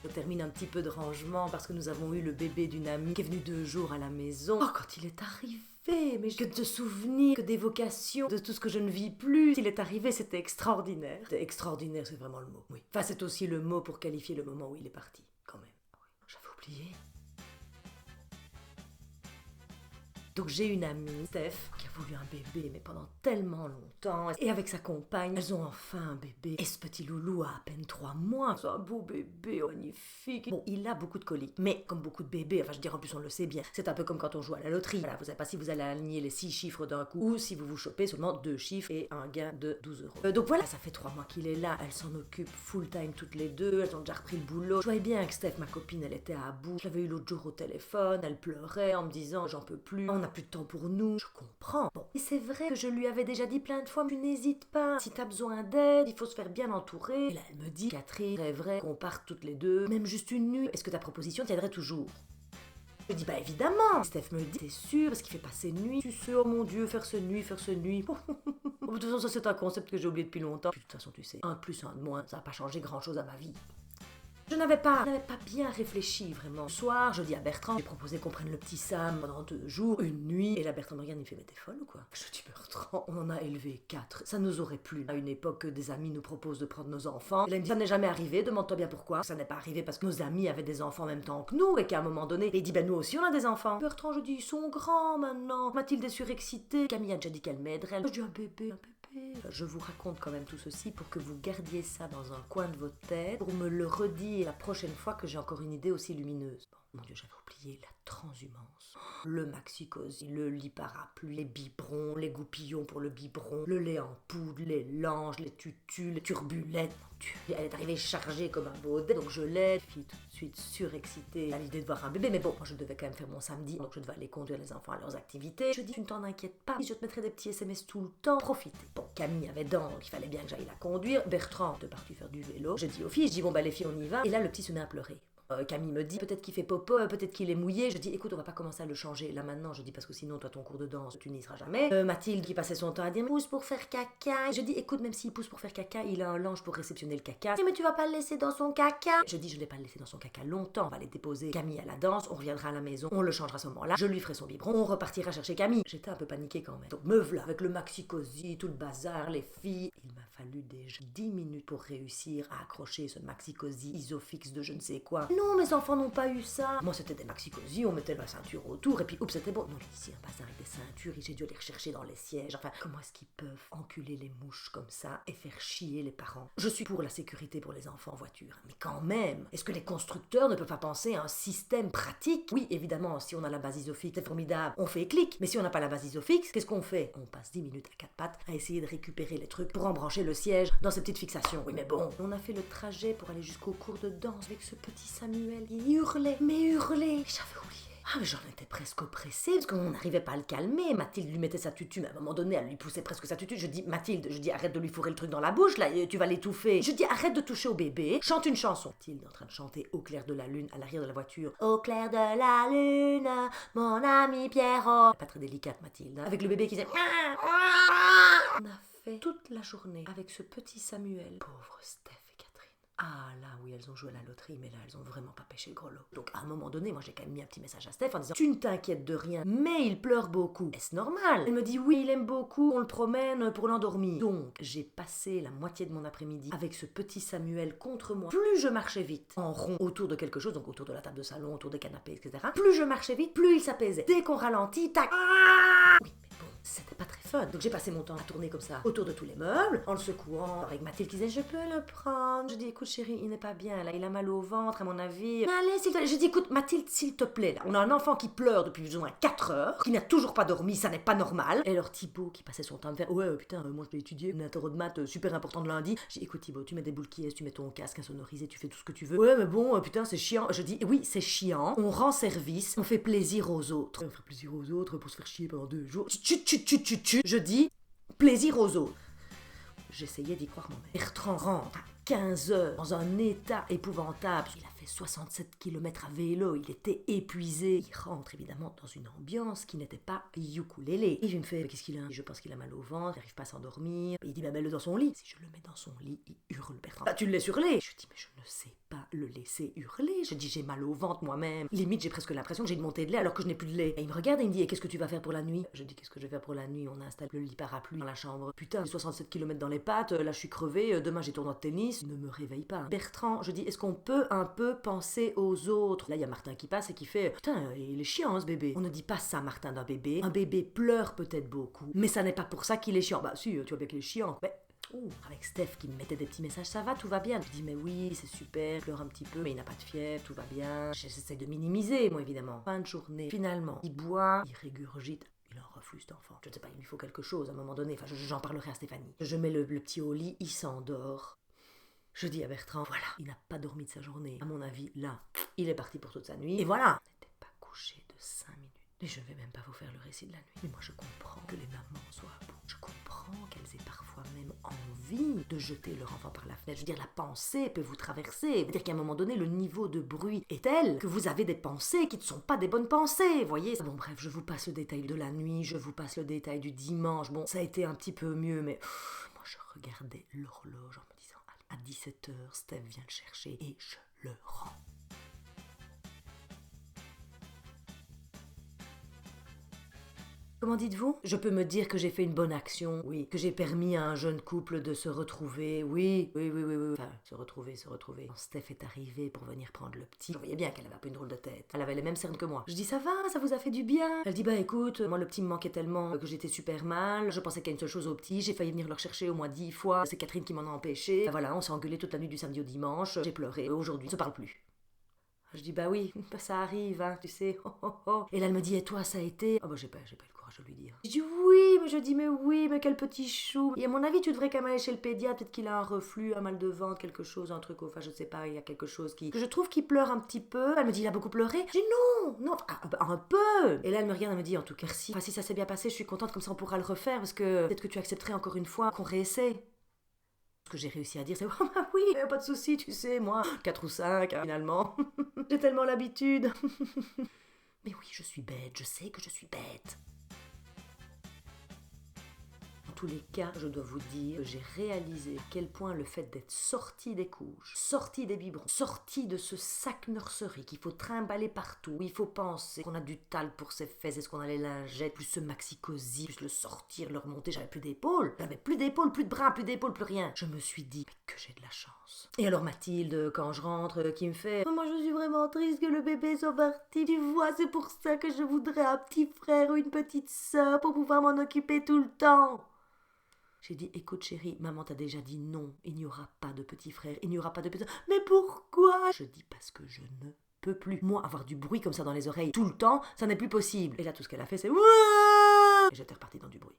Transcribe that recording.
Je termine un petit peu de rangement parce que nous avons eu le bébé d'une amie qui est venue 2 jours à la maison. Oh, quand il est arrivé, mais que de souvenirs, que d'évocations, de tout ce que je ne vis plus. Il est arrivé, c'était extraordinaire. C'était extraordinaire, c'est vraiment le mot, oui. Enfin, c'est aussi le mot pour qualifier le moment où il est parti, quand même. J'avais oublié. Donc j'ai une amie, Steph, qui a voulu un bébé, mais pendant tellement longtemps. Et avec sa compagne, elles ont enfin un bébé. Et ce petit loulou a à peine 3 mois. C'est un beau bébé, magnifique. Bon, il a beaucoup de coliques. Mais comme beaucoup de bébés, enfin je dirais en plus on le sait bien, c'est un peu comme quand on joue à la loterie. Voilà, vous savez pas si vous allez aligner les 6 chiffres d'un coup ou si vous vous chopez seulement 2 chiffres et un gain de 12 €. Donc voilà, ça fait 3 mois qu'il est là. Elles s'en occupent full time toutes les deux. Elles ont déjà repris le boulot. Je voyais bien que Steph, ma copine, elle était à bout. Je l'avais eu l'autre jour au téléphone. Elle pleurait en me disant j'en peux plus. On n'a plus de temps pour nous. Je comprends. Bon, et c'est vrai que je lui avais déjà dit plein de fois, tu n'hésites pas. Si t'as besoin d'aide, il faut se faire bien entourer. Et là, elle me dit, Catherine, rêverait qu'on parte toutes les deux, même juste une nuit. Est-ce que ta proposition tiendrait toujours? Je dis, bah évidemment. Steph me dit, t'es sûr, parce qu'il fait passer nuit. Tu sais, oh mon Dieu, faire ce nuit. De toute façon, ça c'est un concept que j'ai oublié depuis longtemps. Puis, de toute façon, tu sais, un de plus, un de moins, ça n'a pas changé grand chose à ma vie. Je n'avais pas bien réfléchi vraiment. Le soir, je dis à Bertrand, j'ai proposé qu'on prenne le petit Sam pendant 2 jours, une nuit. Et là, Bertrand me regarde, il me fait, mais t'es folle ou quoi? Je dis, Bertrand, on en a élevé 4. Ça nous aurait plu. À une époque, des amis nous proposent de prendre nos enfants. Et là, il me dit, ça n'est jamais arrivé, demande-toi bien pourquoi. Ça n'est pas arrivé parce que nos amis avaient des enfants en même temps que nous et qu'à un moment donné, il dit, ben nous aussi on a des enfants. Bertrand, je dis, ils sont grands maintenant. Mathilde est surexcitée. Camille a déjà dit qu'elle m'aiderait. Je dis, un bébé. Je vous raconte quand même tout ceci pour que vous gardiez ça dans un coin de votre tête, pour me le redire la prochaine fois que j'ai encore une idée aussi lumineuse. Bon, mon Dieu, j'avais oublié la transhumance. Le maxi-cosy, le lit parapluie, les biberons, les goupillons pour le biberon, le lait en poudre, les langes, les tutus, les turbulettes. Mon Dieu, elle est arrivée chargée comme un baudet, donc je l'aide. Fille tout de suite surexcitée à l'idée de voir un bébé, mais bon, moi je devais quand même faire mon samedi, donc je devais aller conduire les enfants à leurs activités. Je dis, tu ne t'en inquiètes pas, je te mettrai des petits SMS tout le temps, profitez. Bon, Camille avait dents, donc il fallait bien que j'aille la conduire. Bertrand était parti faire du vélo. Je dis aux filles, je dis, bon bah les filles on y va. Et là le petit se met à pleurer. Camille me dit, peut-être qu'il fait popo, peut-être qu'il est mouillé. Je dis, écoute, on va pas commencer à le changer là maintenant. Je dis, parce que sinon, toi, ton cours de danse, tu n'y seras jamais. Mathilde, qui passait son temps à dire, pousse pour faire caca. Je dis, écoute, même s'il pousse pour faire caca, il a un linge pour réceptionner le caca. Mais tu vas pas le laisser dans son caca. Je dis, je ne vais pas le laisser dans son caca longtemps. On va aller déposer Camille à la danse, on reviendra à la maison, on le changera à ce moment-là. Je lui ferai son biberon, on repartira chercher Camille. J'étais un peu paniquée quand même. Donc, me voilà, avec le maxi-cosy, tout le bazar, les filles. Il m'a fallu déjà 10 minutes pour réussir à accrocher ce maxi-cosy isofix de je ne sais quoi. Non, mes enfants n'ont pas eu ça. Moi, c'était des maxi-cosy, on mettait la ceinture autour, et puis, oups, c'était bon. Non, ici, un bazar avec des ceintures, et j'ai dû aller rechercher dans les sièges. Enfin, comment est-ce qu'ils peuvent enculer les mouches comme ça et faire chier les parents? Je suis pour la sécurité pour les enfants en voiture, mais quand même, est-ce que les constructeurs ne peuvent pas penser à un système pratique? Oui, évidemment, si on a la base Isofix, c'est formidable, on fait clic, mais si on n'a pas la base Isofix, qu'est-ce qu'on fait? On passe 10 minutes à 4 pattes à essayer de récupérer les trucs pour embrancher le siège dans ces petites fixations. Oui, mais bon, on a fait le trajet pour aller jusqu'au cours de danse avec ce petit Samuel. Il hurlait, mais hurlait. J'avais oublié. Ah, mais j'en étais presque oppressée, parce qu'on n'arrivait pas à le calmer. Mathilde lui mettait sa tutu, mais à un moment donné, elle lui poussait presque sa tutu. Je dis, Mathilde, arrête de lui fourrer le truc dans la bouche, là, tu vas l'étouffer. Je dis, arrête de toucher au bébé, chante une chanson. Mathilde est en train de chanter Au clair de la lune à l'arrière de la voiture. Au clair de la lune, mon ami Pierrot. Pas très délicate, Mathilde, hein, avec le bébé qui disait... On a fait toute la journée avec ce petit Samuel. Pauvre Steph. Ah là oui, elles ont joué à la loterie, mais là elles ont vraiment pas pêché le gros lot. Donc à un moment donné, moi j'ai quand même mis un petit message à Steph en disant, tu ne t'inquiètes de rien, mais il pleure beaucoup. Est-ce normal? Elle me dit, oui, il aime beaucoup, on le promène pour l'endormir. Donc j'ai passé la moitié de mon après-midi avec ce petit Samuel contre moi. Plus je marchais vite, en rond, autour de quelque chose, donc autour de la table de salon, autour des canapés, etc. Plus je marchais vite, plus il s'apaisait. Dès qu'on ralentit, tac. Oui, mais bon, c'était pas très fun. Donc j'ai passé mon temps à tourner comme ça autour de tous les meubles, en le secouant, avec Mathilde qui disait, je peux le prendre. Je dis, écoute chérie, il n'est pas bien là, il a mal au ventre à mon avis. Mais allez, s'il te plaît. Je dis, écoute Mathilde, s'il te plaît, là, on a un enfant qui pleure depuis plus ou moins 4 heures, qui n'a toujours pas dormi, ça n'est pas normal. Et alors Thibaut qui passait son temps à me faire, ouais putain, moi je vais étudier un interro de maths super important de lundi. Je dis, écoute Thibaut, tu mets des boules qui est, tu mets ton casque insonorisé, tu fais tout ce que tu veux. Ouais mais bon, putain c'est chiant. Je dis, oui c'est chiant, on rend service, on fait plaisir aux autres. On fait plaisir aux autres pour se faire chier pendant 2 jours. Je dis, plaisir aux autres. J'essayais d'y croire moi-même. Bertrand rentre à 15 heures dans un état épouvantable. Il a fait 67 km à vélo, il était épuisé. Il rentre évidemment dans une ambiance qui n'était pas ukulélé. Et je me fais, qu'est-ce qu'il a? Je pense qu'il a mal au ventre, il n'arrive pas à s'endormir. Il dit, bah mets-le dans son lit. Si je le mets dans son lit, il hurle Bertrand. Bah tu le laisses hurler. Je dis, mais je ne sais pas le laisser hurler. Je dis, j'ai mal au ventre moi-même. Limite, j'ai presque l'impression que j'ai une montée de lait alors que je n'ai plus de lait. Et il me regarde et il me dit, et qu'est-ce que tu vas faire pour la nuit? Je dis, qu'est-ce que je vais faire pour la nuit? On a installé le lit parapluie dans la chambre. Putain, j'ai 67 km dans les pattes, là je suis crevée, demain j'ai tournoi de tennis. Ne me réveille pas. Bertrand, je dis, est-ce qu'on peut un peu penser aux autres? Là, il y a Martin qui passe et qui fait, putain, il est chiant ce bébé. On ne dit pas ça, Martin, d'un bébé. Un bébé pleure peut-être beaucoup, mais ça n'est pas pour ça qu'il est chiant. Bah si, tu vois bien qu'il est chiant. Mais avec Steph qui me mettait des petits messages, ça va, tout va bien. Je dis mais oui, c'est super, il pleure un petit peu, mais il n'a pas de fièvre, tout va bien. J'essaie de minimiser, moi évidemment. Fin de journée, finalement, il boit, il régurgite. Il a un reflux cet enfant. Je ne sais pas, il lui faut quelque chose à un moment donné. Enfin, j'en parlerai à Stéphanie. Je mets le petit au lit, il s'endort. Je dis à Bertrand, voilà, il n'a pas dormi de sa journée. À mon avis, là, il est parti pour toute sa nuit. Et voilà, il n'était pas couché de 5 minutes. Et je ne vais même pas vous faire le récit de la nuit. Mais moi, je comprends que les mamans soient à bout. Je comprends qu'elles aient parfois même envie de jeter leur enfant par la fenêtre. Je veux dire, la pensée peut vous traverser. Je veux dire qu'à un moment donné, le niveau de bruit est tel que vous avez des pensées qui ne sont pas des bonnes pensées, voyez. Bon, bref, je vous passe le détail de la nuit, je vous passe le détail du dimanche. Bon, ça a été un petit peu mieux, mais moi, je regardais l'horloge en me disant, allez, à 17h, Steph vient le chercher et je le rends. Comment dites-vous? Je peux me dire que j'ai fait une bonne action, oui. Que j'ai permis à un jeune couple de se retrouver, oui. Enfin, se retrouver. Quand Steph est arrivée pour venir prendre le petit, je voyais bien qu'elle avait un peu une drôle de tête. Elle avait les mêmes cernes que moi. Je dis, ça va, ça vous a fait du bien? Elle dit, bah écoute, moi le petit me manquait tellement que j'étais super mal. Je pensais qu'il y a une seule chose au petit. J'ai failli venir le rechercher au moins 10 fois. C'est Catherine qui m'en a empêché. Ben voilà, on s'est engueulé toute la nuit du samedi au dimanche. J'ai pleuré. Aujourd'hui, on se parle plus. Je dis, bah oui, ça arrive, hein, tu sais. Et là, elle me dit, et toi, ça a été? Ah bah j'ai pas eu le courage de lui dire. Je dis, oui, mais quel petit chou. Et à mon avis, tu devrais quand même aller chez le pédiatre, peut-être qu'il a un reflux, un mal de ventre, quelque chose, un truc, enfin, je sais pas, il y a quelque chose que je trouve qu'il pleure un petit peu. Elle me dit, il a beaucoup pleuré. Je dis, non, un peu. Et là, elle me regarde, elle me dit, en tout cas, merci. Enfin, si ça s'est bien passé, je suis contente, comme ça on pourra le refaire, parce que peut-être que tu accepterais encore une fois qu'on réessaie. Ce que j'ai réussi à dire, c'est oh bah oui, pas de souci, tu sais, moi, 4 ou 5, hein, finalement. J'ai tellement l'habitude. Mais oui, je suis bête, je sais que je suis bête. Dans tous les cas, je dois vous dire que j'ai réalisé à quel point le fait d'être sorti des couches, sorti des biberons, sorti de ce sac nurserie qu'il faut trimballer partout, où il faut penser qu'on a du talc pour ses fesses, est-ce qu'on a les lingettes, plus ce maxi-cosy, plus le sortir, le remonter, j'avais plus d'épaule, plus de bras, plus d'épaules, plus rien. Je me suis dit que j'ai de la chance. Et alors Mathilde, quand je rentre, qui me fait « Moi je suis vraiment triste que le bébé soit parti, tu vois, c'est pour ça que je voudrais un petit frère ou une petite sœur pour pouvoir m'en occuper tout le temps. » J'ai dit, écoute chérie, maman t'a déjà dit non, il n'y aura pas de petit frère, il n'y aura pas de petit... Mais pourquoi? Je dis parce que je ne peux plus. Moi, avoir du bruit comme ça dans les oreilles tout le temps, ça n'est plus possible. Et là, tout ce qu'elle a fait, c'est... Et j'étais repartie dans du bruit.